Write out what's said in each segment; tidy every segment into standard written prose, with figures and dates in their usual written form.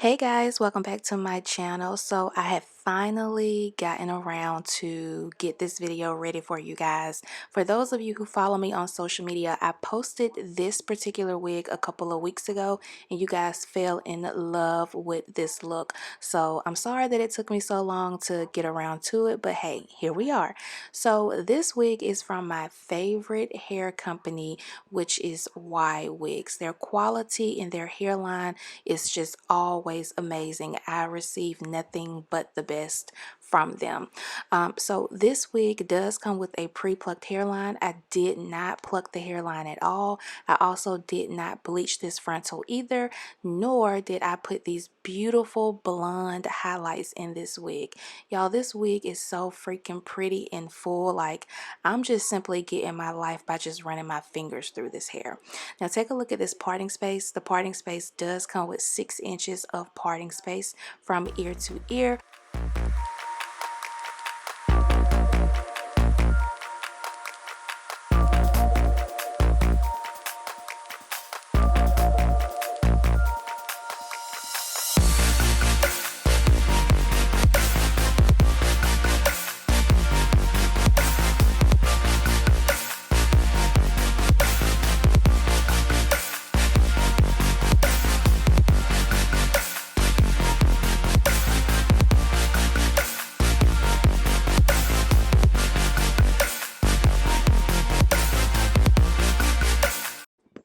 Hey guys, welcome back to my channel. So I have finally gotten around to get this video ready for you guys. For those of you who follow me on social media, I posted this particular wig a couple of weeks ago and you guys fell in love with this look. So I'm sorry that it took me so long to get around to it, but hey, here we are. So this wig is from my favorite hair company, which is Ywigs. Their quality and their hairline is just always amazing. I receive nothing but the best from them. So this wig does come with a pre-plucked hairline. I did not pluck the hairline at all. I also did not bleach this frontal either, nor did I put these beautiful blonde highlights in this wig. Y'all, this wig is so freaking pretty and full. Like, I'm just simply getting my life by just running my fingers through this hair. Now take a look at this parting space. The parting space does come with 6 inches of parting space from ear to ear.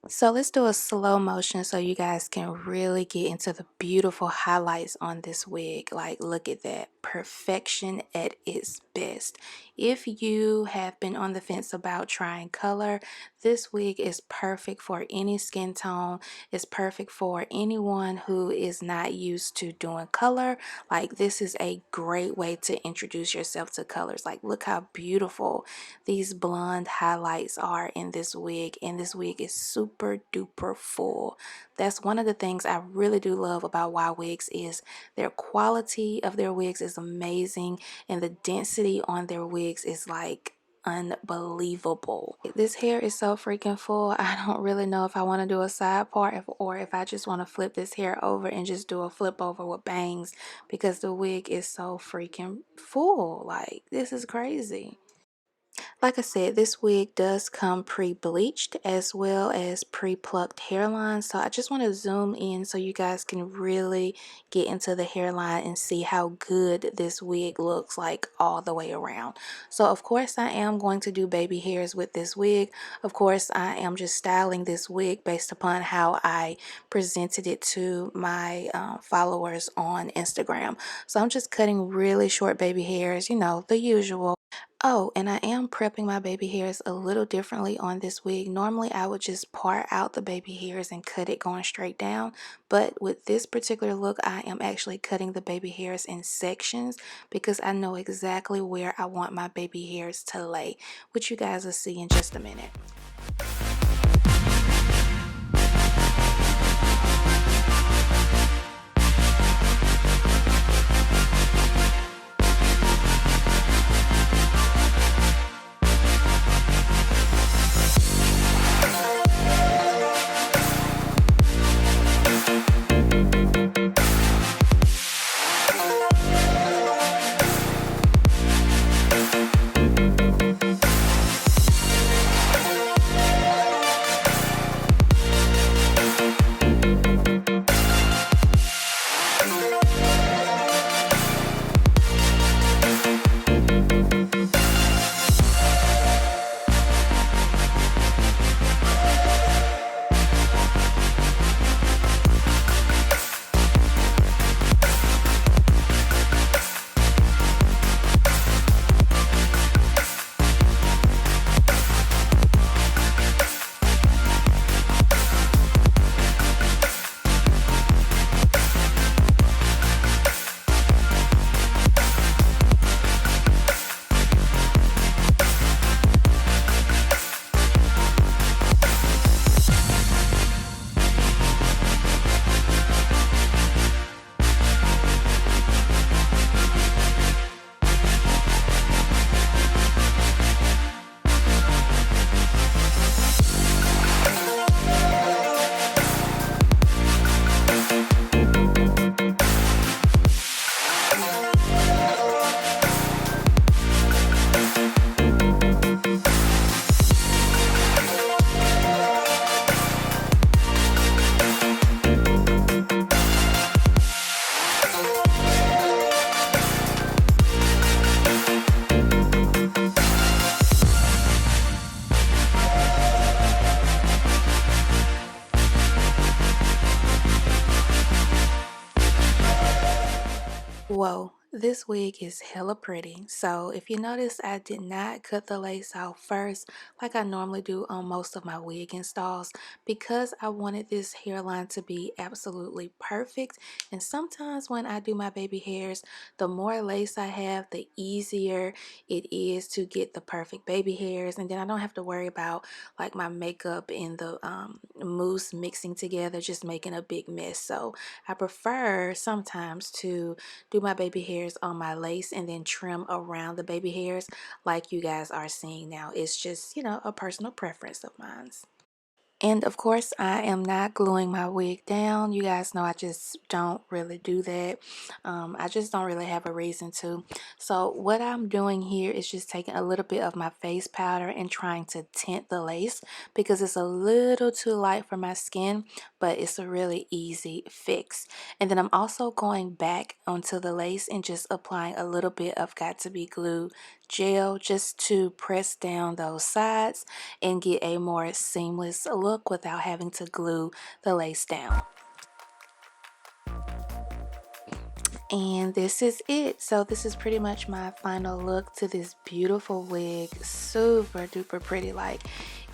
So let's do a slow motion so you guys can really get into the beautiful highlights on this wig. Like, look at that. Perfection at its best. If you have been on the fence about trying color, this wig is perfect for any skin tone. It's perfect for anyone who is not used to doing color. Like, this is a great way to introduce yourself to colors. Like, look how beautiful these blonde highlights are in this wig, and this wig is super duper full. That's one of the things I really do love about Ywigs is their quality of their wigs is amazing, and the density on their wigs is like unbelievable. This hair is so freaking full. I don't really know if I want to do a side part or if I just want to flip this hair over and just do a flip over with bangs, because the wig is so freaking full. Like, this is crazy. Like I said, this wig does come pre-bleached as well as pre-plucked hairline. So I just want to zoom in so you guys can really get into the hairline and see how good this wig looks like all the way around. So of course I am going to do baby hairs with this wig. Of course I am just styling this wig based upon how I presented it to my followers on Instagram. So I'm just cutting really short baby hairs, you know, the usual. Oh, and I am prepping my baby hairs a little differently on this wig. Normally, I would just part out the baby hairs and cut it going straight down. But with this particular look, I am actually cutting the baby hairs in sections because I know exactly where I want my baby hairs to lay, which you guys will see in just a minute. Whoa, this wig is hella pretty. So if you notice, I did not cut the lace out first like I normally do on most of my wig installs because I wanted this hairline to be absolutely perfect. And sometimes when I do my baby hairs, the more lace I have, the easier it is to get the perfect baby hairs. And then I don't have to worry about like my makeup and the mousse mixing together, just making a big mess. So I prefer sometimes to do my baby hairs on my lace and then trim around the baby hairs like you guys are seeing now. It's just, a personal preference of mine. And of course, I am not gluing my wig down. You guys know I just don't really do that. I just don't really have a reason to. So what I'm doing here is just taking a little bit of my face powder and trying to tint the lace because it's a little too light for my skin, but it's a really easy fix. And then I'm also going back onto the lace and just applying a little bit of Got To Be Glue gel just to press down those sides and get a more seamless look without having to glue the lace down. And this is it. So this is pretty much my final look to this beautiful wig. Super duper pretty. Like,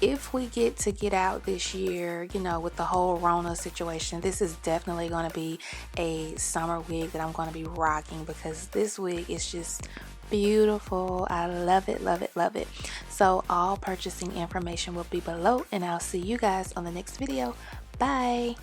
if we get out this year, with the whole Rona situation, this is definitely going to be a summer wig that I'm going to be rocking because this wig is just beautiful. I love it, love it, love it. So all purchasing information will be below, and I'll see you guys on the next video. Bye.